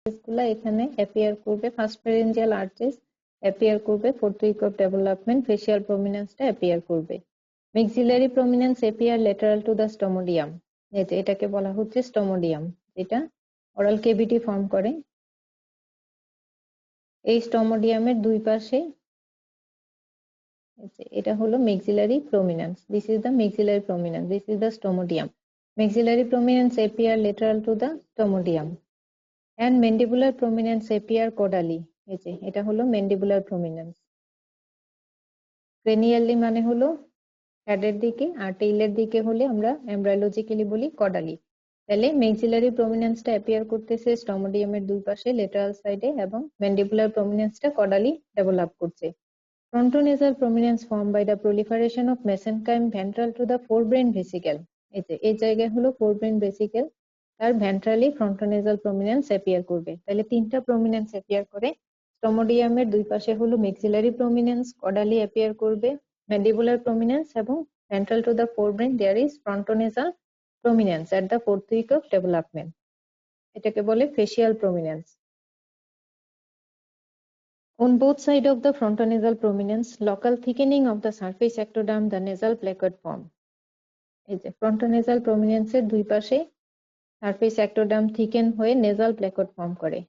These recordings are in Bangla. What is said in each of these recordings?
গুলা এখানে অ্যাপিয়ার করবে, ফার্স্ট ফ্যারেঞ্জিয়াল আর্চেস অ্যাপিয়ার করবে, fourth week of development facial প্রমিনেন্সটা অ্যাপিয়ার করবে। Maxillary prominence appear lateral to the stomodeum, এটাকে বলা হচ্ছে স্টোমোডিয়াম, যেটা অরাল কেভিটি ফর্ম করে। এই স্টোমোডিয়ামের দুই পাশে এটা হলো maxillary prominence, this is the maxillary prominence, this is the stomodeum. Maxillary prominence appear lateral to the stomodeum and mandibular prominence appear caudally, এটা হলো mandibular prominence। cranially মানে হলো হেডের দিকে, আর টেইলের দিকে হলে আমরা এমব্রায়োলজিক্যালি বলি caudally। তাহলে maxillary prominence টা অ্যাপিয়ার করতেছে স্টোমোডিয়ামের দুই পাশে লেটারাল সাইডে, এবং mandibular prominence টা caudally ডেভেলপ করছে। frontonasal prominence formed by the proliferation of mesenchyme ventral to the forebrain vesicle, এই জায়গায় হলো forebrain vesicle, তার ভেন্ট্রালি ফ্রন্টোনেজাল প্রমিনেন্স অ্যাপিয়ার করবে। তাহলে তিনটা প্রমিনেন্স অ্যাপিয়ার করে, স্টোমোডিয়ামের দুই পাশে হলো মেক্সিলারি প্রমিনেন্স কডালি অ্যাপিয়ার করবে, ম্যান্ডিবুলার প্রমিনেন্স, এবং ventral to the forebrain there is frontonasal prominence at the fourth week of development, এটাকে বলে facial prominence. On both sides of the frontonasal prominence, local thickening of the surface ectoderm, the nasal placard form, এই যে ফ্রন্টোনেজাল প্রমিনেন্সের দুই পাশে সারফেস ectoderm থিকেন হয়ে নেজাল প্ল্যাকড ফর্ম করে,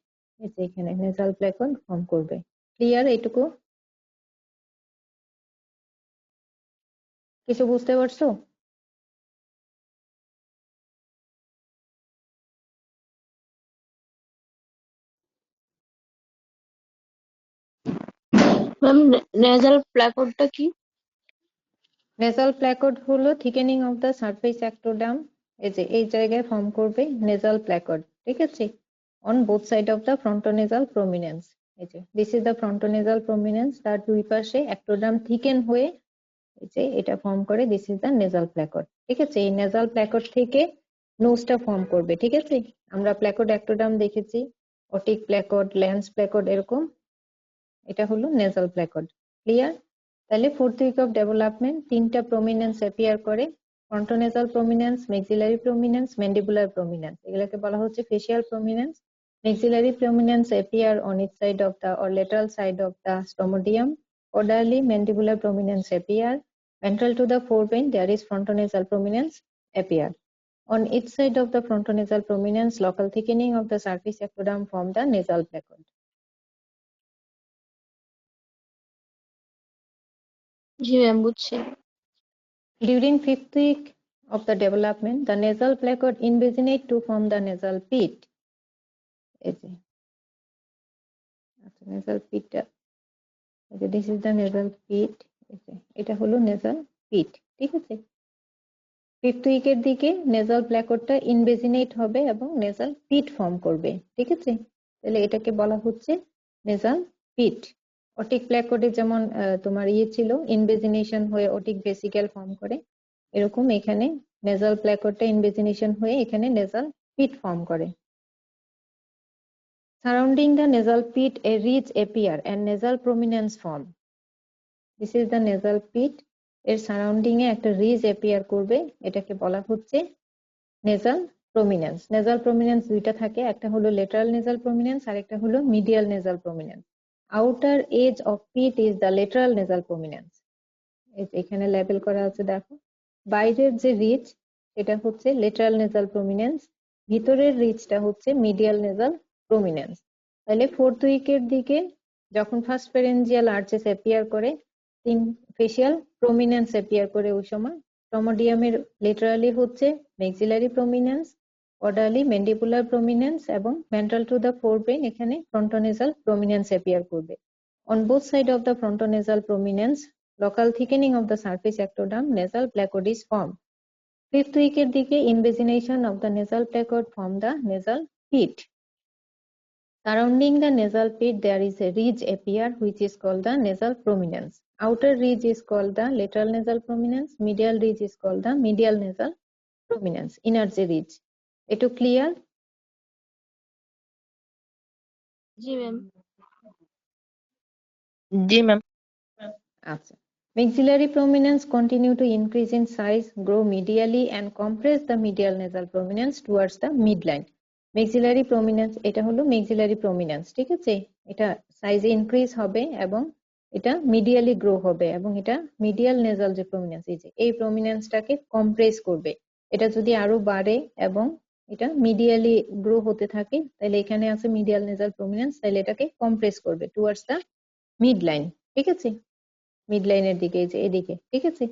এই যে এখানে নেজাল প্ল্যাকড ফর্ম করবে। ক্লিয়ার? এইটুকু কিছু বুঝতে পারছো? ম্যাম নেজাল প্ল্যাকডটা কি? নেজাল প্ল্যাকড হলো thickening of the surface ectoderm, এই যে এই জায়গায় ফর্ম করবে নেজাল প্ল্যাকড, ঠিক আছে, on both side of the frontonasal prominence. এই যে this is the frontonasal prominence, তার দুই পাশে ectoderm থিকেন হয়ে এই যে এটা ফর্ম করে, this is the nasal placode, ঠিক আছে। এই নেজাল প্ল্যাকড থেকে নোজটা ফর্ম করবে, ঠিক আছে। আমরা প্ল্যাকড ectoderm দেখেছি, অটিক প্ল্যাকড, ল্যান্স প্ল্যাকড, এরকম, এটা হলো নেজাল প্ল্যাকড। ক্লিয়ার? তাহলে ফোর্থ উইক অফ ডেভেলপমেন্ট তিনটা প্রমিনেন্স অ্যাপিয়ার করে, ফ্রন্টোনেজাল প্রমিনেন্স, মেক্সিলারি প্রমিনেন্স, ম্যান্ডিবুলার প্রমিনেন্স, এগুলোকে বলা হচ্ছে facial prominence. Maxillary prominence appear on each side of the or lateral side of the stomodeum. Caudally, mandibular prominence appear. Ventral to the forebrain, there is frontonasal prominence appear. On each side of the frontonasal prominence, local thickening of the surface ectoderm form the nasal placard. G ma'am বুঝছি। During fifth week of the development, the nasal placard invaginate to form the nasal pit. Nasal pit. This is the nasal pit. এটা হলো nasal pit, ঠিক আছে। ফিফথ উইকের দিকে নেজাল প্ল্যাকডটা ইনভেজিনেট হবে এবং নেজাল পিট ফর্ম করবে, ঠিক আছে। তাহলে এটাকে বলা হচ্ছে নেজাল পিট। অটিক প্ল্যাকডে যেমন তোমার ছিল ইনভেজিনেশন হয়ে অটিক ভেসিকেল ফর্ম করে, এরকম এখানে নেজাল প্ল্যাকডটা ইনভেজিনেশন হয়ে এখানে নেজাল পিট ফর্ম করে। Surrounding the nasal pit a ridge appear and nasal prominence form, this is the nasal pit, এর সারাউন্ডিং এ একটা রিজ অ্যাপিয়ার করবে, এটাকে বলা হচ্ছে নেজাল প্রমিনেন্স। নেজাল প্রমিনেন্স দুইটা থাকে, একটা হলো লেটারাল নেজাল প্রমিনেন্স আর একটা হলো medial nasal prominence. Outer edge of pit is the lateral nasal prominence, এখানে লেবেল করা আছে দেখো। বাইরের যে রিজ এটা হচ্ছে লেটারাল নেজাল প্রমিনেন্স, ভিতরের রিজটা হচ্ছে মিডিয়াল নেজাল প্রমিনেন্স। তাহলে ফোর্থ উইকের দিকে যখন ফার্স্ট ফ্যারেঞ্জিয়াল আর্চেস অ্যাপিয়ার করে, তিন ফেসিয়াল প্রমিনেন্স অ্যাপিয়ার করে, ওই সময় স্টোমোডিয়ামের লেটারালি হচ্ছে maxillary prominence, caudally mandibular prominence, এবং ভেন্ট্রাল টু দ্য ফোরব্রেন এখানে ফ্রন্টোনেজাল প্রমিনেন্স অ্যাপিয়ার করবে। On both side of the frontonasal prominence, local thickening of the surface ectoderm, nasal placard is formed. Fifth উইকের দিকে invagination of the nasal placard form the nasal pit. Surrounding the nasal pit, there is a ridge appear which is called the nasal prominence. Outer ridge is called the lateral nasal prominence. Medial ridge is called the medial nasal prominence. Inner ridge. Eto clear? G ma'am. জি ম্যাম। আচ্ছা। Maxillary prominence continue to increase in size, grow medially and compress the medial nasal prominence towards the midline. Maxillary prominence, এটা হলো মেক্সিলারি প্রমিনেন্স, ঠিক আছে। এটা সাইজে ইনক্রিজ হবে এবং এটা মিডিয়ালি গ্রো হবে এবং এটা মিডিয়াল নেজাল যে প্রমিনেন্স, এই প্রমিনেন্সটাকে কম্প্রেস করবে। এটা যদি আরো বাড়ে এবং এটা মিডিয়ালি গ্রো হতে থাকে, তাহলে এখানে আছে মিডিয়াল নেজাল প্রমিনেন্স, তাহলে এটাকে কম্প্রেস করবে টুয়ার্ডস দ্য মিড লাইন, ঠিক আছে, মিড লাইনের দিকে, এই যে এদিকে, ঠিক আছে।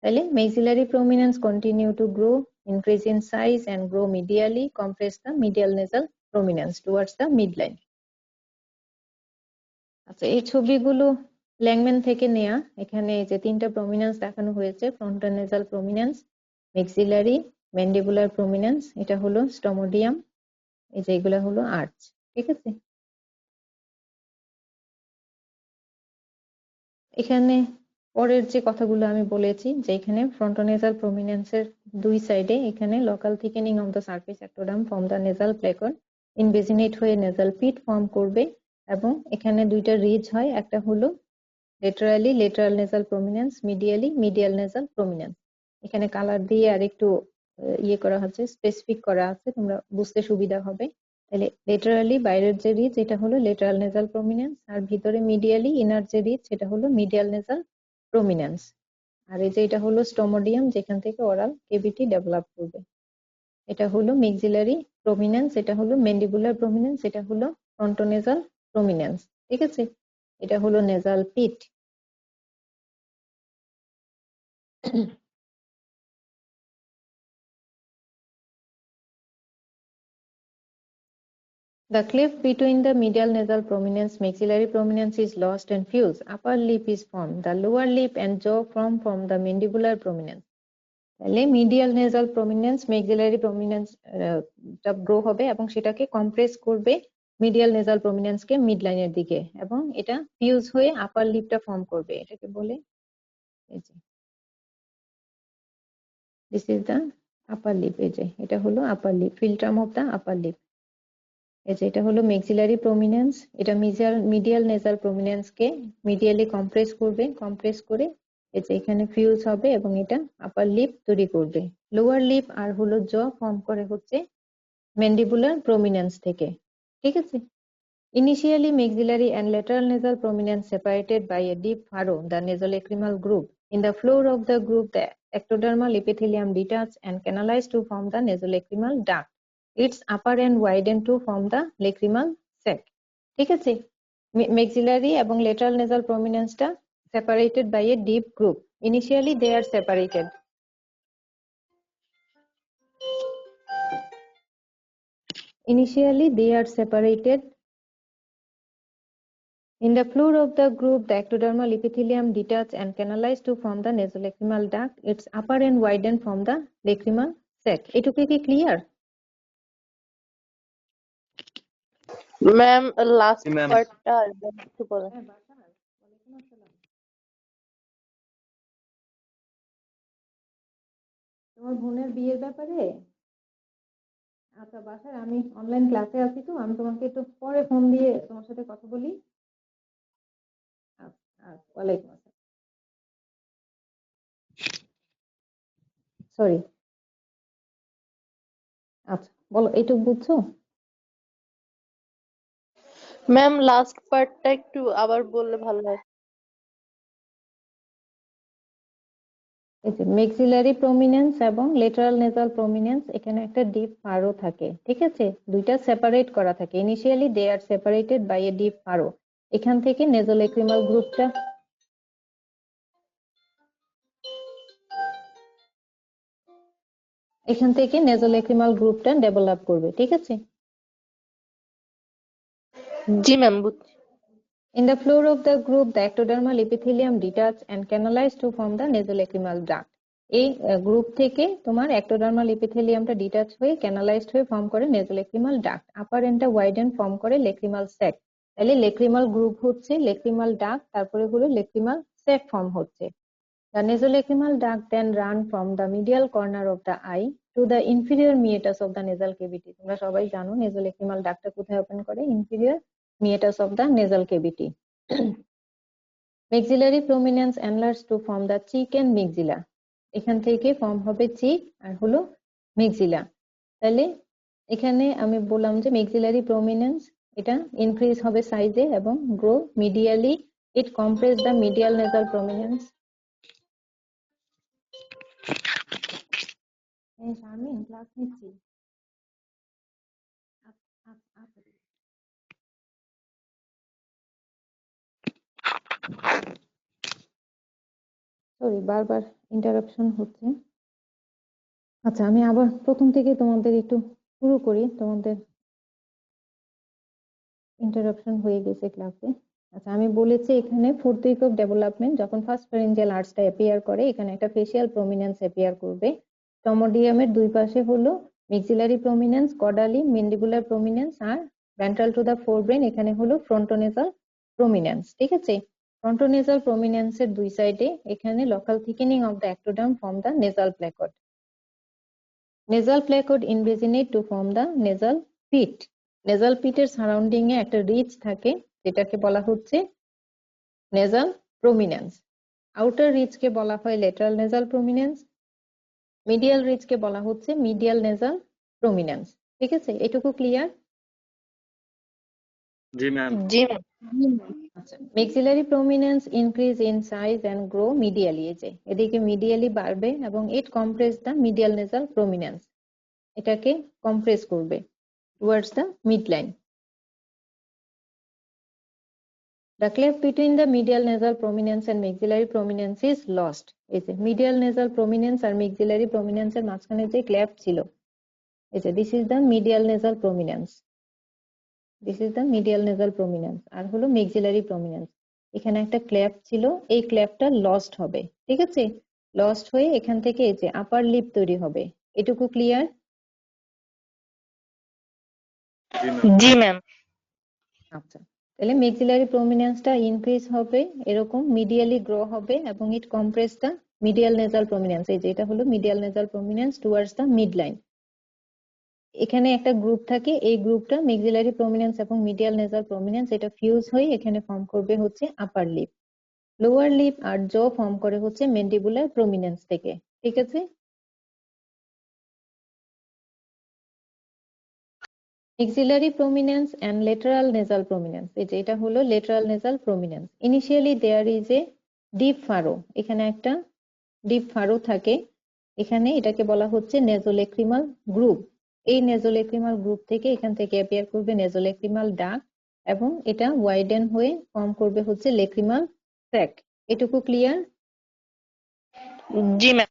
তাহলে maxillary prominence continue to grow, increase in size and grow medially, compress the medial nasal prominence towards the midline. আচ্ছা, এই ছবিগুলো ল্যাংম্যান থেকে নেয়া। এখানে এই যে তিনটা প্রমিনেন্স দেখানো হয়েছে, frontal nasal prominence, maxillary, mandibular prominence, এটা হলো স্টোমোডিয়াম, এই যে এগুলা হলো আর্চ, ঠিক আছে। এখানে পরের যে কথাগুলো আমি বলেছি, যে এখানে ফ্রন্টোনেজাল প্রমিনেন্সের দুই সাইডে এখানে local thickening of the surface ectoderm from the nasal placode invaginate হয়ে নেজাল পিট ফর্ম করবে এবং এখানে দুইটা রিজ হয়, একটা হলো লেটারালি lateral nasal prominence, medially medial nasal prominence. এখানে কালার দিয়ে আর একটু ইয়ে করা হচ্ছে, স্পেসিফিক করা আছে, তোমরা বুঝতে সুবিধা হবে। তাহলে লেটারালি বাইরের যে রিজ এটা হলো লেটারাল নেজাল প্রমিনেন্স, আর ভিতরে মিডিয়ালি ইনার যে রিজ সেটা হলো মিডিয়াল নেজাল প্রমিনেন্স। আর এই যে এটা হলো স্টোমোডিয়াম, যেখান থেকে ওরাল কেভিটি ডেভেলপ করবে। এটা হলো মেক্সিলারি প্রমিনেন্স, এটা হলো ম্যান্ডিবুলার প্রমিনেন্স, এটা হলো ফ্রন্টোনেজাল প্রমিনেন্স, ঠিক আছে। এটা হলো nasal pit. The cleft between the medial nasal prominence, maxillary prominence is lost and fused. Upper lip is formed. The lower lip and jaw from the mandibular prominence. তাহলে মিডিয়াল নেজাল প্রমিনেন্স মেক্সিলারি প্রমিনেন্স টা গ্রো হবে এবং সেটাকে কম্প্রেস করবে মিডিয়াল নেজাল প্রমিনেন্সকে মিড লাইনের দিকে, এবং এটা ফিউজ হয়ে আপার লিপটা ফর্ম করবে। এটাকে বলে, এই যে this is the upper lip, এই যে এটা হলো upper lip, philtrum of the upper lip. এই যে এটা হলো মেক্সিলারি প্রমিনেন্স, এটা মিডিয়াল নেজাল প্রমিনেন্সকে মিডিয়ালি কম্প্রেস করবে, কম্প্রেস করে এই যে এখানে ফিউজ হবে এবং এটা আপার লিপ তৈরি করবে। লোয়ার লিপ আর হলো জ ফর্ম করে হচ্ছে ম্যান্ডিবুলার প্রমিনেন্স থেকে, ঠিক আছে। Initially, maxillary and lateral nasal prominence separated by a deep furrow, the nasolacrimal groove. In the floor of the groove, the ectodermal epithelium detached and canalized to form the nasolacrimal duct. Its upper end widened to form the lacrimal sac. ঠিক আছে, maxillary এবং lateral nasal prominence টা separated by a deep groove. Initially, they are separated. Initially, they are separated. In the floor of the groove, the ectodermal epithelium detached and canalized to form the nasolacrimal duct. Its upper end widened from the lacrimal sac. এটুকু কি ক্লিয়ার? ম্যাম লাস্ট জি ম্যাম। পার্টটা একটু বলেন। তোমার বোনের বিয়ের ব্যাপারে? আচ্ছা, বাসায় আমি অনলাইন ক্লাসে আছি, তো আমি তোমাকে একটু পরে ফোন দিয়ে তোমার সাথে কথা বলি। আচ্ছা, আচ্ছা, ওয়ালাইকুম আসসালাম। সরি। আচ্ছা, বলো, এইটুকু বুঝছো? ম্যাম লাস্ট পার্টটা একটু আবার বললে ভালো হয়। এই যে মেক্সিলারি প্রমিনেন্স এবং লেটারাল নেজাল প্রমিনেন্স, এখানে একটা ডিপ ফারো থাকে, ঠিক আছে। দুইটা সেপারেট করা থাকে। Initially they are separated by a deep furrow. এখান থেকে নেজোলেক্রিমাল গ্রুপটা ডেভেলপ করবে, ঠিক আছে। জি ম্যাম বুঝছি। In the floor of the groove, the ectodermal epithelium detached and canalized to form the nasolacrimal duct. এই গ্রুপ থেকে তোমার ectodermal epitheliumটা ডিটাচ হয়ে ক্যানালাইজড হয়ে ফর্ম করে nasolacrimal duct. আপার এন্ডটা ওয়াইডেন ফর্ম করে lacrimal sac. তাহলে lacrimal গ্রুপ হচ্ছে lacrimal duct, তারপরে হলো lacrimal sac ফর্ম হচ্ছে। The nasolacrimal duct then run from the medial corner of the eye to the inferior meatus of the nasal cavity. তোমরা সবাই জানো nasolacrimal ductটা কোথায় ওপেন করে? Inferior meatus of the nasal cavity. Maxillary prominence enlarged to form the cheek and maxilla. এখান থেকে ফর্ম হবে চিক আর হলো maxilla. তাহলে এখানে আমি বললাম যে মেক্সিলারি প্রমিনেন্স এটা ইনক্রিজ হবে সাইজে এবং grow medially, it compress the medial nasal prominence. Sharmin class নিচ্ছি। সরি, বারবার ইন্টারাপশন হচ্ছে। আচ্ছা, আমি আবার প্রথম থেকে তোমাদের একটু শুরু করি, তোমাদের ইন্টারাপশন হয়ে গেছে ক্লাসে। আচ্ছা, আমি বলেছি এখানে ফোর্থ উইক অফ ডেভেলপমেন্ট যখন ফার্স্ট ফ্যারিঞ্জিয়াল আর্চটা অ্যাপিয়ার করে, এখানে একটা ফেসিয়াল প্রমিনেন্স অ্যাপিয়ার করবে। টমোডিয়ামের দুই পাশে হলো maxillary prominence, caudally, mandibular prominence আর ভেন্ট্রাল টু দা ফোরব্রেন এখানে হলো ফ্রন্টোনেজাল প্রমিনেন্স। ঠিক আছে, ফ্রন্টোনেজাল প্রমিনেন্সের দুই সাইডে এখানে local thickening of the ectoderm form the nasal placode. Nasal placode invaginate to form the nasal pit. Nasal পিটের সারাউন্ডিং এ একটা রিচ থাকে যেটাকে বলা হচ্ছে নেজাল প্রমিনেন্স। আউটার রিচ কে বলা হয় lateral nasal prominence, medial ridge কে বলা হচ্ছে মিডিয়াল নেজাল প্রমিনেন্স। ঠিক আছে, এটুকু ক্লিয়ার? জি ম্যাম। জি ম্যাম। আচ্ছা, maxillary prominence increase in size and grow medially, এই যে এদিকে মিডিয়ালি বাড়বে এবং it compress the medial nasal prominence, এটাকে কম্প্রেস করবে towards the mid line. The cleft between the medial nasal prominence and maxillary prominence is lost. এই যে medial nasal prominence আর maxillary prominence এর মাঝখানে যে cleft ছিল, এই যে this is the medial nasal prominence, this is the medial nasal prominence আর হলো maxillary prominence। এখানে একটা cleft ছিল, এই cleftটা lost হবে। ঠিক আছে, lost হয়ে এখান থেকে এই যে upper lip তৈরি হবে। এটুকু ক্লিয়ার? জি ম্যাম। আচ্ছা, তাহলে মেক্সিলারি প্রমিনেন্সটা ইনক্রিজ হবে, এরকম মিডিয়ালি গ্রো হবে এবং it compress the medial nasal prominence. এই যে এটা হলো medial nasal prominence towards the mid line. এখানে একটা গ্রুপ থাকে, এই গ্রুপটা মেক্সিলারি প্রমিনেন্স এবং মিডিয়াল নেজাল প্রমিনেন্স এটা ফিউজ হয়ে এখানে ফর্ম করবে হচ্ছে আপার লিপ। লোয়ার লিপ আর জ ফর্ম করে হচ্ছে ম্যান্ডিবুলার প্রমিনেন্স থেকে। ঠিক আছে, maxillary prominence and lateral nasal prominence, এই যে এটা হলো lateral nasal prominence. Initially there is a deep furrow, এখানে একটা ডিপ ফারো থাকে, এখানে এটাকে বলা হচ্ছে নেজোলেক্রিমাল গ্রুপ। এই নেজোলেক্রিমাল গ্রুপ থেকে এখান থেকে অ্যাপিয়ার করবে নেজোলেক্রিমাল ডাক এবং এটা ওয়াইডেন হয়ে ফর্ম করবে হচ্ছে লেক্রিমাল ট্র্যাক। এটুকু ক্লিয়ার? জি ma'am.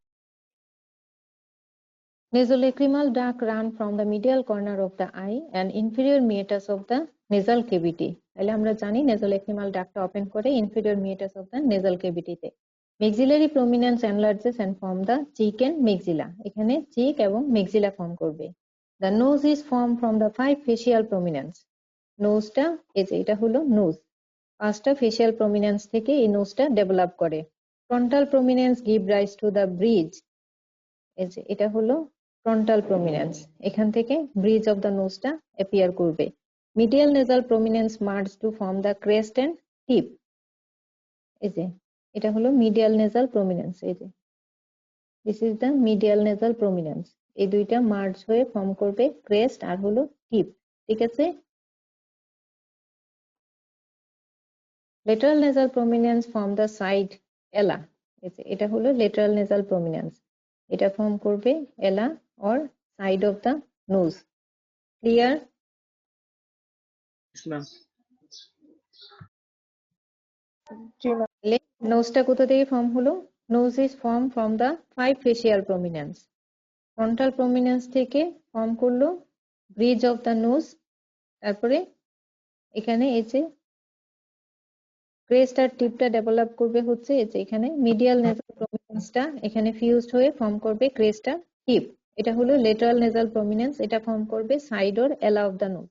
Nasolacrimal duct run from the medial corner of the eye and inferior meatus of the nasal cavity. তাহলে আমরা জানি nasolacrimal duct ওপেন করে inferior meatus of the nasal cavity তে। Maxillary prominence enlarges and form the cheek and maxilla. এখানে cheek এবং maxilla ফর্ম করবে। The nose is formed from the 5 facial prominence. নোজটা এই যে এটা হলো নোজ, 5টা ফেসিয়াল প্রমিনেন্স থেকে এই নোজটা ডেভেলপ করে। Frontal prominence give rise to the bridge, এই যে এটা হলো ফ্রন্টাল প্রমিনেন্স, এখান থেকে ব্রিজ অফ দ্য নোজটা অ্যাপিয়ার করবে। Medial nasal prominence merge to form the crest and tip, এই যে এটা হলো মিডিয়াল নেজাল প্রমিনেন্স, এই যে this is the medial nasal prominence. এই দুইটা মার্জ হয়ে ফর্ম করবে ক্রেস্ট আর হলো টিপ। ঠিক আছে, lateral nasal prominence form the side ala, এটা হলো লেটারাল নেজাল প্রমিনেন্স, এটা ফর্ম করবে ala or side of the nose. Clear? জি ম্যাম। নোজটা কোথা থেকে ফর্ম হলো? Nose is form from the 5 facial prominence. Frontal prominence থেকে ফর্ম করলো ব্রিজ অফ দ্য নোজ, তারপরে এখানে এই যে ক্রেস্ট আর টিপটা ডেভেলপ করবে হচ্ছে এই যে এখানে মিডিয়াল নেজাল প্রমিনেন্সটা এখানে ফিউজড হয়ে ফর্ম করবে ক্রেস্ট আর টিপ। এটা হলো লেটারাল নেজাল প্রমিনেন্স, এটা ফর্ম করবে সাইড অর এলা অফ দ্য নোজ।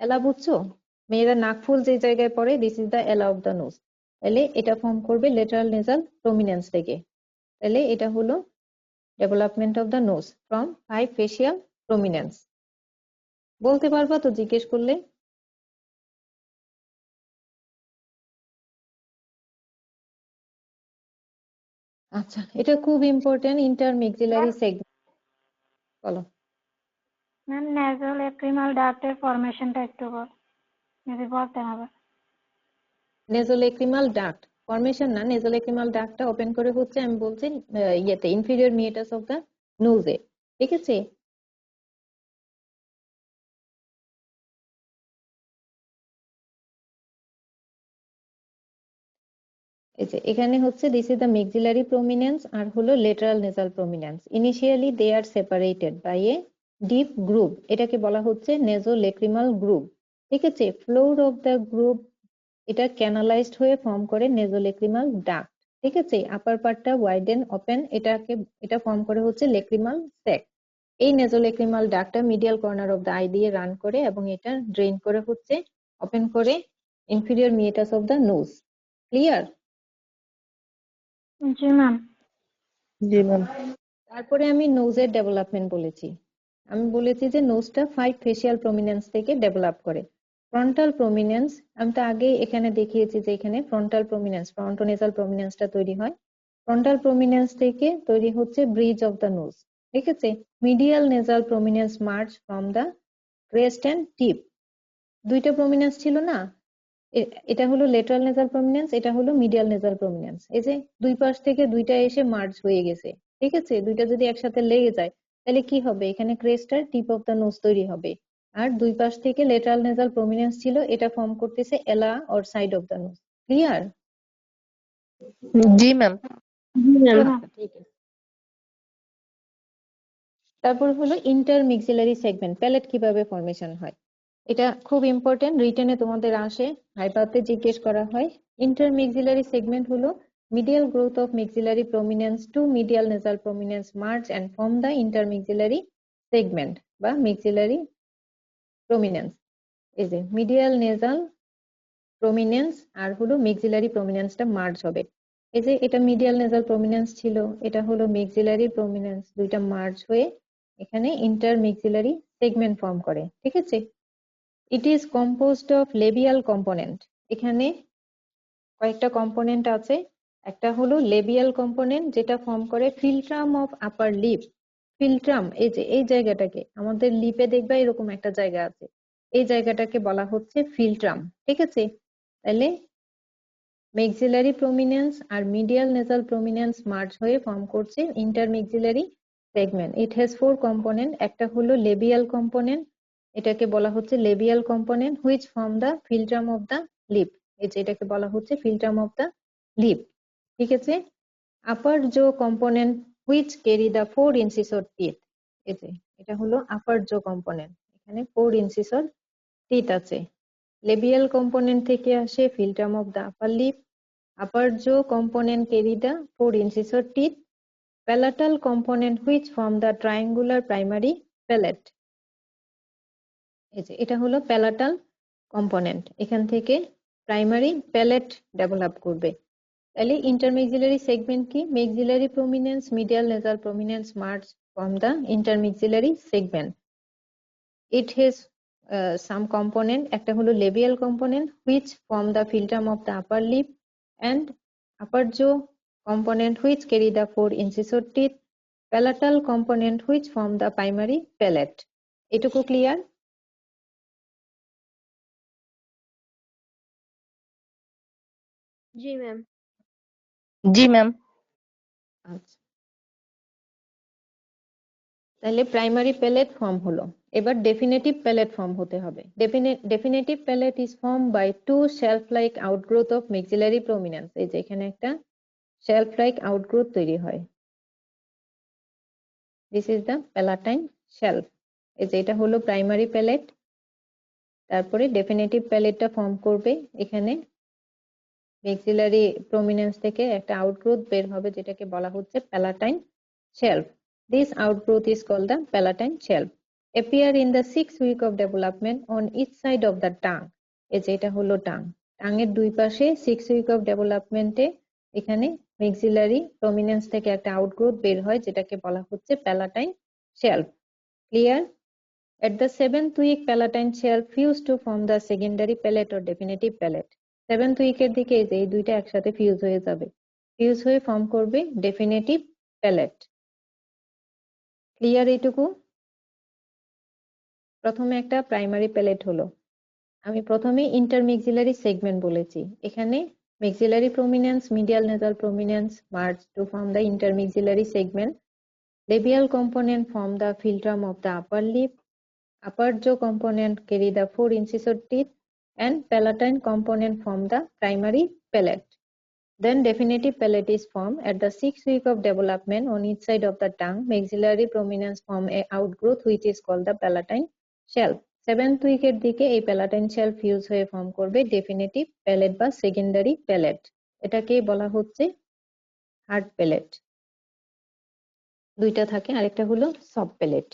এলা বুঝছো? মেয়েরা নাকফুল যে জায়গায় পড়ে, দিস ইজ দ্য এলা অফ দ্য নোজ। তাহলে এটা ফর্ম করবে লেটারাল নেজাল প্রমিনেন্স থেকে। তাহলে এটা হলো development of the nose from 5 facial prominence. বলতে পারবা তো জিজ্ঞেস করলে? আচ্ছা, এটা খুব ইম্পর্টেন্ট ইন্টারমেক্সিলারি সেগমেন্ট। বলো। ম্যাম নেজল এপ্রিমাল ডাক্টের ফরমেশনটা একটু যদি বলতেন আবার। নেজোলেক্রিমাল ডাক্ট ফরমেশন না, নেজোলেক্রিমাল ডাক্টটা ওপেন করে হচ্ছে আমি বলছি ইয়েতে ইনফিরিয়র মিয়েটাস অফ দা নোজে, ঠিক আছে। এই যে এখানে হচ্ছে this is the maxillary prominence আর হলো lateral nasal prominence. Initially they are separated by a deep groove, এটাকে বলা হচ্ছে নেজোলেক্রিমাল গ্রুপ, ঠিক আছে। ফ্লোর অফ দ্য গ্রুপ এটা ক্যানালাইজড হয়ে ফর্ম করে নেজোলেক্রিমাল ডাক্ট, ঠিক আছে। আপার পার্টটা ওয়াইডেন ওপেন, এটা ফর্ম করে হচ্ছে লেক্রিমাল স্যাক। এই নেজোলেক্রিমাল ডাক্টটা medial corner of the eye দিয়ে রান করে এবং এটা ড্রেন করে হচ্ছে ওপেন করে inferior meatus of the nose. Clear? জি ম্যাম। জি ম্যাম। তারপরে আমি নোজের ডেভেলপমেন্ট বলেছি। আমি বলেছি যে নোজটা 5 ফেসিয়াল প্রমিনেন্স থেকে ডেভেলপ করে। ফ্রন্টাল প্রমিনেন্স আমি তো আগে এখানে দেখিয়েছি যে এখানে ফ্রন্টাল প্রমিনেন্স ফ্রন্টোনেজাল প্রমিনেন্সটা তৈরি হয়। ফ্রন্টাল প্রমিনেন্স থেকে তৈরি হচ্ছে ব্রিজ অফ দ্য নোজ, ঠিক আছে। Medial nasal prominence merge from the crest and tip. দুইটা প্রমিনেন্স ছিল না, এটা হলো লেটারাল নেজাল প্রমিনেন্স, এটা হলো মিডিয়াল নেজাল প্রমিনেন্স। এই যে দুই পাশ থেকে দুইটা এসে মার্জ হয়ে গেছে, ঠিক আছে। দুইটা যদি একসাথে লেগে যায় তাহলে কি হবে, এখানে ক্রেস্ট আর টিপ অফ দ্য নোজ তৈরি হবে। আর দুই পাশ থেকে লেটারাল নেজাল প্রমিনেন্স ছিল, এটা ফর্ম করতেছে ala or side of the nose. Clear? জি ম্যাম। আচ্ছা ঠিক আছে। তারপর হলো ইন্টারমিক্সিলারি সেগমেন্ট, প্যালেট কিভাবে ফরমেশন হয়, এটা খুব ইম্পর্টেন্ট, রিটেনে তোমাদের আসে, ভাইভাতে জিজ্ঞেস করা হয়। ইন্টারমিক্সিলারি সেগমেন্ট হলো medial growth of maxillary prominence to medial nasal prominence merge and form the intermaxillary segment বা মিক্সিলারি প্রমিনেন্স। এই যে মিডিয়াল নেজাল প্রমিনেন্স আর হলো মিক্সিলারি প্রমিনেন্সটা মার্জ হবে। এই যে এটা মিডিয়াল নেজাল প্রমিনেন্স ছিল, এটা হলো মিক্সিলারি প্রমিনেন্স, দুইটা মার্জ হয়ে এখানে ইন্টারমিক্সিলারি সেগমেন্ট ফর্ম করে, ঠিক আছে। It is composed of labial component, এখানে কয়েকটা কম্পোনেন্ট আছে। একটা হলো লেবিয়াল কম্পোনেন্ট যেটা ফর্ম করে ফিল্ট্রাম অফ আপার লিপ। ফিল্ট্রাম এই যে এই জায়গাটাকে আমাদের লিপে দেখবা এরকম একটা জায়গা আছে, এই জায়গাটাকে বলা হচ্ছে ফিল্ট্রাম, ঠিক আছে। তাহলে মেক্সিলারি প্রমিনেন্স আর মিডিয়াল নেজাল প্রমিনেন্স মার্জ হয়ে ফর্ম করছে intermaxillary segment. It has 4 component. একটা হলো লেবিয়াল কম্পোনেন্ট, এটাকে বলা হচ্ছে labial component which form the philtrum of the lip, এই যে এটাকে বলা হচ্ছে ফিল্ট্রাম অফ দা লিপ, ঠিক আছে। Upper jaw component which carry the 4 incisor teeth, এই যে এটা হলো আপার জো কম্পোনেন্ট, এখানে 4 ইনসিসর টিথ আছে। লেবিয়াল কম্পোনেন্ট থেকে আসে philtrum of the upper lip. Upper jaw component carry the 4 incisor teeth. Palatal component which form the triangular primary palate, এই যে এটা হলো প্যালাটাল কম্পোনেন্ট, এখান থেকে প্রাইমারি প্যালেট ডেভেলপ করবে। তাহলে ইন্টারমেক্সিলারি সেগমেন্ট কি, maxillary prominence medial nasal prominence merge form the intermaxillary segment. It has some component, একটা হলো labial component which form the philtrum of the upper lip and upper jaw component which carry the 4 incisor teeth, palatal component which form the primary palate. এটুকু ক্লিয়ার? জি ম্যাম। জি ম্যাম। আচ্ছা, তাহলে প্রাইমারি প্যালেট ফর্ম হলো, এবার ডেফিনেটিভ প্যালেট ফর্ম হতে হবে। Definitive palate is form by two shelf like outgrowth of maxillary prominence, এই যে এখানে একটা শেলফ লাইক আউটগ্রোথ তৈরি হয়, this is the palatine shelf. এই যে এটা হলো প্রাইমারি প্যালেট, তারপরে ডেফিনেটিভ প্যালেটটা ফর্ম করবে, এখানে মেক্সিলারি প্রমিনেন্স থেকে একটা আউটগ্রোথ বের হবে যেটাকে বলা হচ্ছে palatine shelf. This outgrowth is called the palatine shelf. Appear in the 6 week of development on each side of the tongue, এই যে এটা হলো টাং, টাঙের দুই পাশে 6 উইক অফ ডেভেলপমেন্টে এখানে মেক্সিলারি প্রমিনেন্স থেকে একটা আউটগ্রোথ বের হয় যেটাকে বলা হচ্ছে palatine shelf. Clear? At the 7th week, palatine shell fuse to form the secondary palate or definitive palate. 7th week এর দিকে এই যে এই দুইটা একসাথে ফিউজ হয়ে যাবে, ফিউজ হয়ে ফর্ম করবে ডেফিনেটিভ প্যালেট। ক্লিয়ার এইটুকু? প্রথমে একটা প্রাইমারি প্যালেট হলো। আমি প্রথমে ইন্টারমেক্সিলারি সেগমেন্ট বলেছি। এখানে maxillary prominence, medial nasal prominence merge to form the intermaxillary segment. Labial component form the philtrum of the upper lip. Upper jaw component carry the 4 incisor teeth, and palatine component form the primary palate. Then definitive palate is formed at the 6th week of development. On each side of the tongue, maxillary prominence form a outgrowth which is called the palatine shelf. 7th week এর দিকে এই palatine shelf fuse হয়ে ফর্ম করবে definitive palate বা secondary palate। এটাকেই বলা হচ্ছে হার্ড প্যালেট। দুইটা থাকে, আরেকটা হলো soft palate.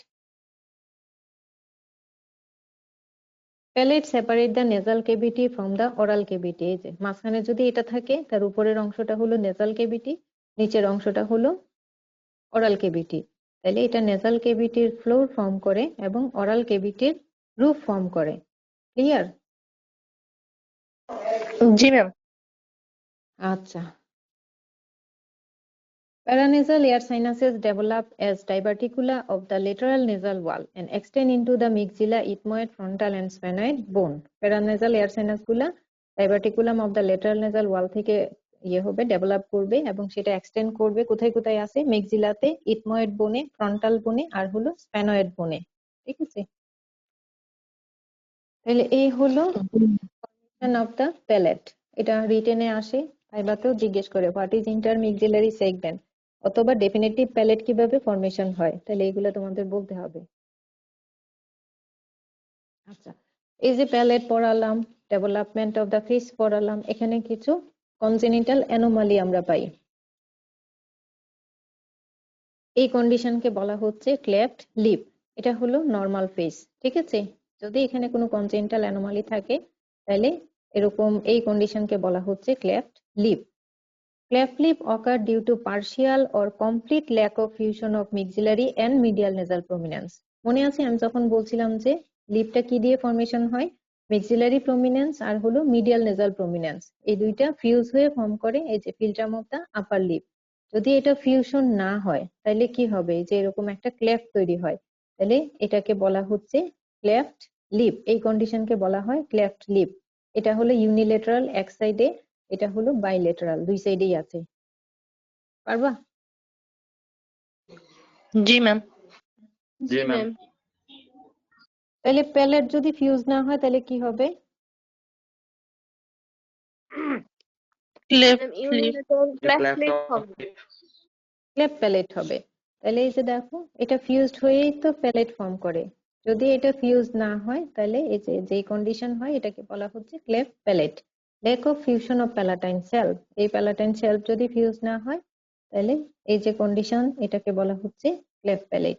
Palate separate the nasal cavity from the oral cavity. এই যে মাঝখানে যদি এটা থাকে, তার উপরের অংশটা হলো নেজাল ক্যাভিটি, নিচের অংশটা হলো ওরাল ক্যাভিটি। তাহলে এটা নেজাল ক্যাভিটির ফ্লোর ফর্ম করে এবং ওরাল ক্যাভিটির রুফ ফর্ম করে। ক্লিয়ার? জি ম্যাম। আচ্ছা। Paranasal air sinuses develop as diverticula of the lateral nasal wall and extend into the maxilla, ethmoid, frontal and sphenoid bone. Paranasal air sinus গুলা diverticulum of the lateral nasal wall থেকে হবে, ডেভেলপ করবে এবং সেটা এক্সটেন্ড করবে কোথায় কোথায় আছে, মেক্সিলাতে, ইথময়েড বোনে, ফ্রন্টাল বোনে আর হলো স্প্যানয়েড বোনে। ঠিক আছে? তাহলে এই হলো ফর্মেশন অফ দ্য প্যালেট। এটা রিটেনে আসে, ভাইবাতেও জিজ্ঞেস করে হোয়াট ইজ ইন্টারমেক্সিলারি সেগমেন্ট অথবা ডেফিনেটিভ প্যালেট কিভাবে ফর্মেশন হয়, তাহলে এগুলো তোমাদের বলতে হবে। আচ্ছা, এই যে প্যালেট পড়ালাম, ডেভেলপমেন্ট অফ দ্য ফেস পড়ালাম, এখানে কিছু কনজেনিটাল অ্যানোমালি আমরা পাই। এই কন্ডিশনকে বলা হচ্ছে ক্লেফট লিপ। এটা হলো নর্মাল ফেস। ঠিক আছে? যদি এখানে কোনো কনজেনিটাল অ্যানোমালি থাকে তাহলে এরকম এই কন্ডিশনকে বলা হচ্ছে cleft lip. Cleft lip occur due to partial or complete lack of fusion of maxillary and medial nasal prominence. মনে আছে আমি যখন বলছিলাম যে লিপটা কি দিয়ে ফর্মেশন হয়, maxillary prominence আর হলো medial nasal prominence, এই দুইটা ফিউজ হয়ে ফর্ম করে এই যে ফিল্ট্রাম অফ দা আপার লিপ। যদি এটা ফিউশন না হয় তাহলে কি হবে, যে এরকম একটা ক্লেফট তৈরি হয়, তাহলে এটাকে বলা হচ্ছে ক্লেফট লিপ। এই কন্ডিশনকে বলা হয় ক্লেফট লিপ। এটা হলো ইউনিলেটারাল এক সাইডে, এটা হলো বাইলেটারাল দুই সাইডেই আছে। পারবা? জি ম্যাম। জি ম্যাম। তাহলে প্যালেট যদি ফিউজ না হয় তাহলে কি হবে? Cleft lip. ক্লেফট প্যালেট হবে। তাহলে এই যে দেখো, এটা ফিউজড হয়েই তো প্যালেট ফর্ম করে। যদি এটা ফিউজ না হয় তাহলে এই যে যেই কন্ডিশন হয় এটাকে বলা হচ্ছে cleft palate. Lack of fusion of palatine shelf, এই প্যালাটাইন সেলফ যদি ফিউজ না হয় তাহলে এই যে কন্ডিশন এটাকে বলা হচ্ছে ক্লেফট প্যালেট।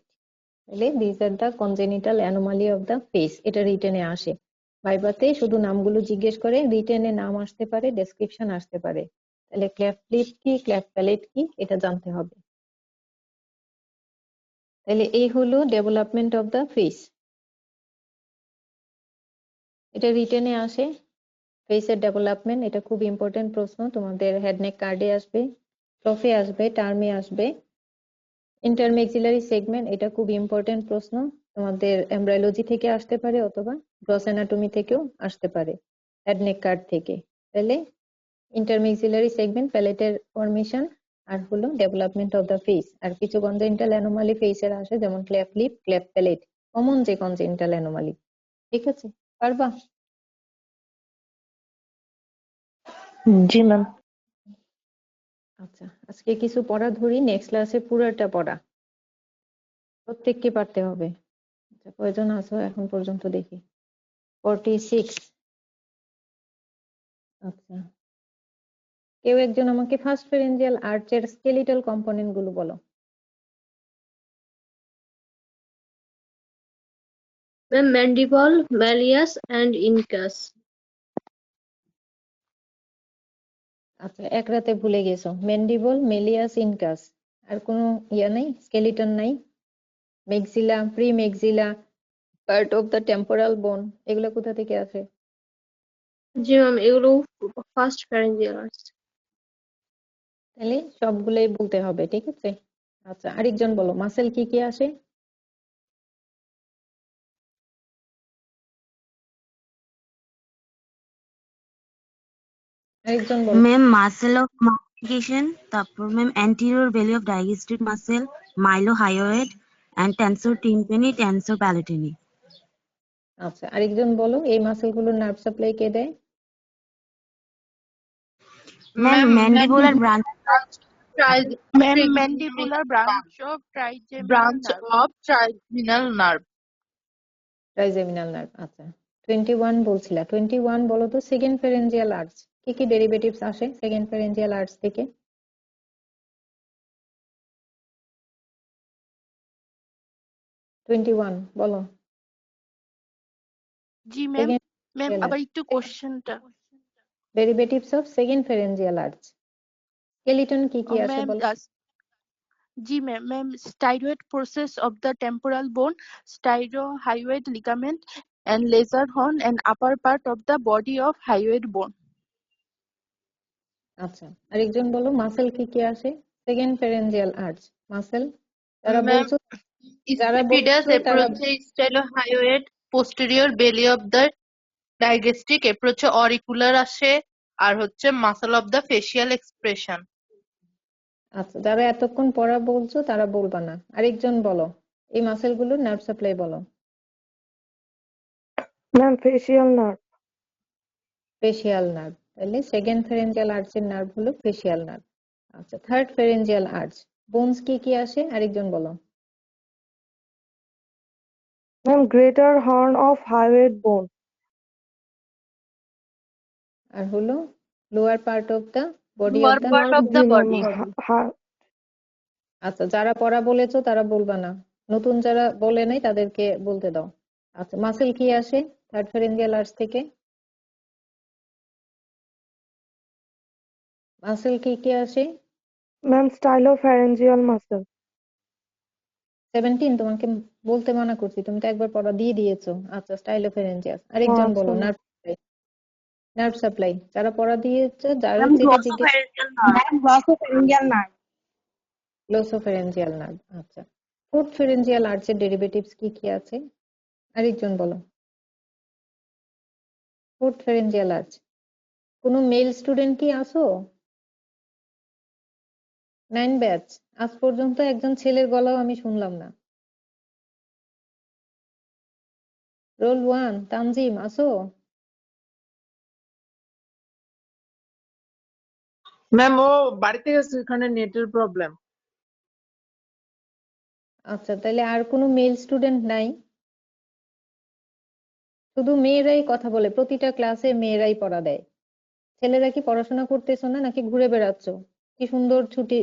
তাহলে this are the congenital anomaly of the face. এটা রিটেনে আসে, ভাইবাতে শুধু নামগুলো জিজ্ঞেস করে, রিটেনে নাম আসতে পারে, ডেসক্রিপশন আসতে পারে। তাহলে ক্লেফট লিপ কি, ক্লেফট প্যালেট কি, এটা জানতে হবে। তাহলে এই হলো ডেভেলপমেন্ট অফ দ্য ফেস। এটা রিটেনে আসে, ফেসের ডেভেলপমেন্ট। এটা খুব ইম্পর্টেন্ট প্রশ্ন, তোমাদের হেডনেক কার্ডে আসবে, প্রফে আসবে, টার্মে আসবে। ইন্টারমেক্সিলারি সেগমেন্ট, এটা খুব ইম্পর্টেন্ট প্রশ্ন, তোমাদের এমব্রায়োলজি থেকে আসতে পারে অথবা গ্রস অ্যানাটমি থেকেও আসতে পারে, হেডনেক কার্ড থেকে। তাহলে ইন্টারমেক্সিলারি সেগমেন্ট, প্যালেটের ফর্মেশন আর হলো ডেভেলপমেন্ট অফ দ্য ফেস। আর কিছু কনজেনিটাল অ্যানোমালি ফেসের আসে, যেমন cleft lip, cleft palate, common যে কনজেনিটাল অ্যানোমালি। ঠিক আছে? পারবা? জি ম্যাম। আচ্ছা, আজকে কিছু পড়া ধরি, নেক্সট ক্লাসে পুরোটা পড়া প্রত্যেককে পারতে হবে। আচ্ছা, কয়জন আছো এখন পর্যন্ত দেখি? 46। আচ্ছা, কেউ একজন আমাকে ফার্স্ট ফেরেঞ্জিয়াল আর্চের স্কেলিটাল কম্পোনেন্ট গুলো বলো। Ma'am, mandible, malleus, and incus. আচ্ছা, এক রাতে ভুলে গেছো, ম্যান্ডিবল, মেলিয়াস, ইনকাস। আর কোনো ইয়া নাই, স্কেলিটন নাই? Maxilla, pre maxilla, part of the temporal bone, এগুলো কোথা থেকে আসে? জি ম্যাম, এগুলো ফার্স্ট pharyngeal arch। তাহলে সবগুলোই বলতে হবে। ঠিক আছে? আচ্ছা, আরেকজন বলো, মাসেল কি কি আসে? আরেকজন বলো। ম্যাম মাসেল অফ মাস্টিকেশন, তারপর ma'am anterior belly of digestive muscle, mylohyoid and tensor tympani, tensor palatini. আচ্ছা, আরেকজন বলো, এই মাসেলগুলোর নার্ভ সাপ্লাই কে দেয়? Ma'am Ma'am, mandibular branch, Ma'am, mandibular branch of branch trigeminal nerve. Trigeminal nerve. আচ্ছা, 21 বলছিলা, 21 বলো তো, সেকেন্ড ফেরেঞ্জিয়াল আর্চ কি কি ডেরিভেটিভস আসে সেকেন্ড ফেরেঞ্জিয়াল আর্চ থেকে? 21 বলো। জি ম্যাম। সেকেন্ড ম্যাম আবার একটু কোশ্চেনটা। Derivatives of second pharyngeal arch, skeleton কি কি আসে ম্যাম বলো? জি ma'am. Ma'am styloid process of the temporal bone, stylohyoid ligament and laser horn and upper part of the body of hyoid bone. আচ্ছা, আরেকজন বলো, মাসেল কি কি আসে সেকেন্ড ফেরেঞ্জিয়াল আর্চ? মাসেল যারা Ma'am, বলছো, যারা stapedius বলছো তারা approach stylohyoid, posterior belly of the digestic approach auricular আসে, আর হচ্ছে muscle of the facial expression. আচ্ছা, যারা এতক্ষণ পড়া বলছো তারা বলবা না। আরেকজন বলো, এই মাসেলগুলোর নার্ভ সাপ্লাই বলো। Ma'am facial nerve. Facial nerve, তাহলে সেকেন্ড ফেরেঞ্জিয়াল আর্চের নার্ভ হলো ফেসিয়াল নার্ভ। আচ্ছা, থার্ড ফেরেঞ্জিয়াল আর্চ বোনস কি কি আসে? আরেকজন বলো। ম্যাম গ্রেটার হর্ন অফ হাইওয়েড বোন। আর হলো lower part of the body of Lower the. part of G the ma'am body. আচ্ছা, যারা পড়া বলেছো তারা বলবা না, নতুন যারা বলে নাই তাদেরকে বলতে দাও। আচ্ছা, মাসেল কি আসে থার্ড ফেরেঞ্জিয়াল আর্চ থেকে? মাসেল কি কি আসে? Ma'am স্টাইলোফ্যারেঞ্জিয়াল muscle. 17 তোমাকে বলতে মানা করছি, তুমি তো একবার পড়া দিয়ে দিয়েছো। আচ্ছা, স্টাইলোফেরেঞ্জিয়াস। আরেকজন আচ্ছা বলো, ম্যাম। নার্ভ সাপ্লাই যারা পড়া দিয়েছো, যারা ম্যাম যেটা জিজ্ঞেস। Glossopharyngeal nerve, ma'am glossopharyngeal nerve. Glossopharyngeal nerve. আচ্ছা, ফোর্থ ফেরেঞ্জিয়াল আর্চের ডেরিভেটিভস কি কি আছে? আরেকজন বলো। ফোর্থ ফেরেঞ্জিয়াল আর্চ, কোনো মেল স্টুডেন্ট কি আসো? 9 ব্যাচ, আজ পর্যন্ত একজন ছেলের গলাও আমি শুনলাম না। রোল 1 তানজিম আসো? ম্যাম ও বাড়িতে গেছে, এখানে নেটের প্রবলেম। আচ্ছা, তাহলে আর কোনো মেল স্টুডেন্ট নাই? শুধু মেয়েরাই কথা বলে, প্রতিটা ক্লাসে মেয়েরাই পড়া দেয়। ছেলেরা কি পড়াশোনা করতেছো না নাকি ঘুরে বেড়াচ্ছ? কি সুন্দর ছুটি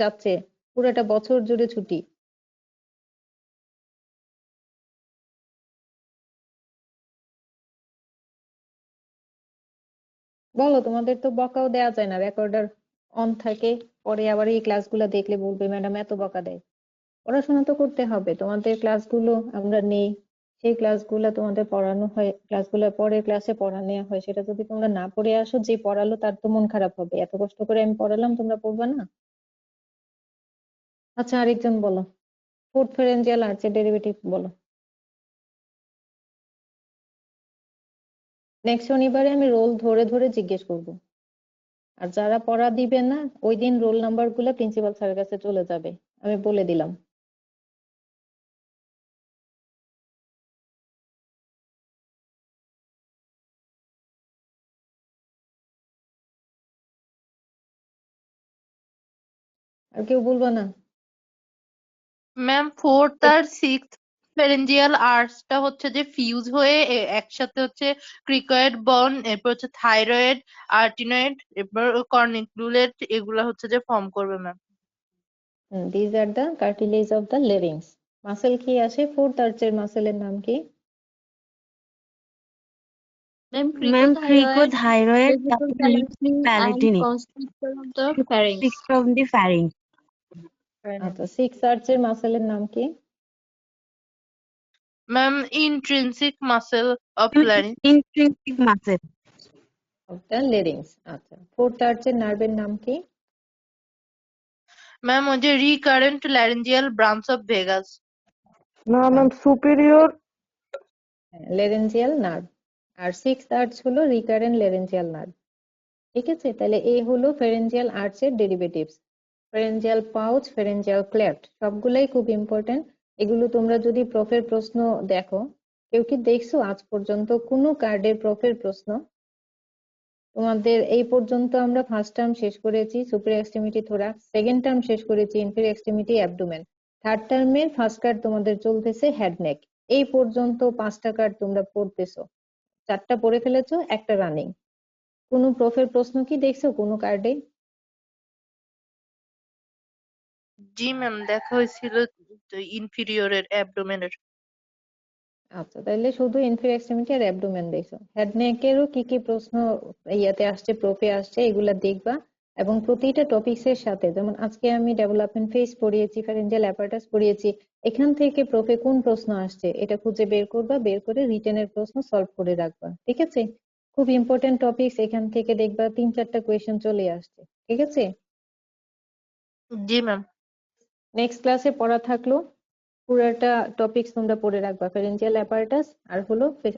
যাচ্ছে, পুরোটা বছর জুড়ে ছুটি। বলো, তোমাদের তো বকাও দেওয়া যায় না, রেকর্ডার অন থাকে, পরে আবার এই ক্লাসগুলো দেখলে বলবে ম্যাডাম এত বকা দেয়। পড়াশোনা তো করতে হবে, তোমাদের ক্লাসগুলো আমরা নেই, সেই ক্লাসগুলো তোমাদের পড়ানো হয়, ক্লাসগুলো পরে ক্লাসে পড়া নেওয়া হয়, সেটা যদি তোমরা না পড়ে আসো, যে পড়ালো তার তো মন খারাপ হবে, এত কষ্ট করে আমি পড়ালাম তোমরা পড়বা না। আচ্ছা, আরেকজন বলো, ফোর্থ ফেরেঞ্জিয়াল আর্চের ডেরিভেটিভ বলো। নেক্সট শনিবারে আমি রোল ধরে ধরে জিজ্ঞেস করব, আর যারা পড়া দিবে না ওই দিন রোল নাম্বার গুলো প্রিন্সিপাল স্যারের কাছে চলে যাবে, আমি বলে দিলাম। আর কেউ বলবা না? ম্যাম ফোর্থ আর সিক্সথ ফেরেঞ্জিয়াল আর্চটা হচ্ছে যে ফিউজ হয়ে একসাথে হচ্ছে ক্রিকয়েড বন, এরপর হচ্ছে থাইরয়েড, আর্টিনয়েড, এরপর কর্নিকুলেট, এগুলা হচ্ছে যে ফর্ম করবে ma'am. These are the cartilage of the larynx. Muscle কি আসে ফোর্থ আর্চের? মাসেলের নাম কি? Ma'am, ma'am cricothyroid, cricothyroid, vesical তারপর palatine, and palatini, constrictor of the pharynx. From the pharynx. আচ্ছা, সিক্স আর্চের মাসেলের নাম কি? Ma'am intrinsic muscle of larynx. Intrinsic muscle. Of the larynx. আচ্ছা, ফোর্থ আর্চের নার্ভের নাম কি? ম্যাম ওই যে recurrent laryngeal branch of vagus. না ম্যাম সুপিরিয়র। লেরেঞ্জিয়াল নার্ভ। আর সিক্স আর্চ হলো রিকারেন্ট লেরেঞ্জিয়াল নার্ভ। ঠিক আছে, তাহলে এই হলো ফেরেঞ্জিয়াল আর্চ এর derivatives. Pharyngeal pouch, pharyngeal cleft সবগুলাই খুব ইম্পর্টেন্ট। এগুলো তোমরা যদি প্রফের প্রশ্ন দেখো, কেউ কি দেখছো আজ পর্যন্ত কোনো কার্ডের প্রফের প্রশ্ন? তোমাদের এই পর্যন্ত আমরা ফার্স্ট টার্ম শেষ করেছি superior extremity thorax, second term শেষ করেছি ইনফেরিয়র এক্সট্রিমিটি অ্যাবডোমেন, থার্ড টার্মের ফার্স্ট কার্ড তোমাদের চলতেছে হেড নেক। এই পর্যন্ত 5টা কার্ড তোমরা পড়তেছো, 4টা পড়ে ফেলেছো, একটা রানিং। কোনো প্রফের প্রশ্ন কি দেখছো কোনো কার্ডে? জি ম্যাম, দেখা হয়েছিল ইনফিরিয়রের অ্যাবডোমেনের। আচ্ছা, তাহলে শুধু ইনফেরিয়র এক্সট্রিমিটি আর অ্যাবডোমেন দেখছো। হেড নেকেরও কি কি প্রশ্ন ইয়াতে আসছে, প্রফে আসছে, এগুলা দেখবা। এবং প্রতিটা টপিকস এর সাথে, যেমন আজকে আমি ডেভেলপমেন্ট ফেজ পড়িয়েছি, ফ্যারেঞ্জিয়াল অ্যাপারেটাস পড়িয়েছি, এখান থেকে প্রফে কোন প্রশ্ন আসছে এটা খুঁজে বের করবা, বের করে রিটেনের প্রশ্ন সলভ করে রাখবা। ঠিক আছে, খুব ইম্পর্টেন্ট টপিকস, এখান থেকে দেখবা 3-4টা কোয়েশ্চেন চলে আসছে। ঠিক আছে, জি ম্যাম। নেক্সট ক্লাসে পড়া থাকলো পুরোটা টপিকস তোমরা পড়ে রাখবা, ফ্যারেঞ্জিয়াল অ্যাপারেটাস আর হলো ফেজ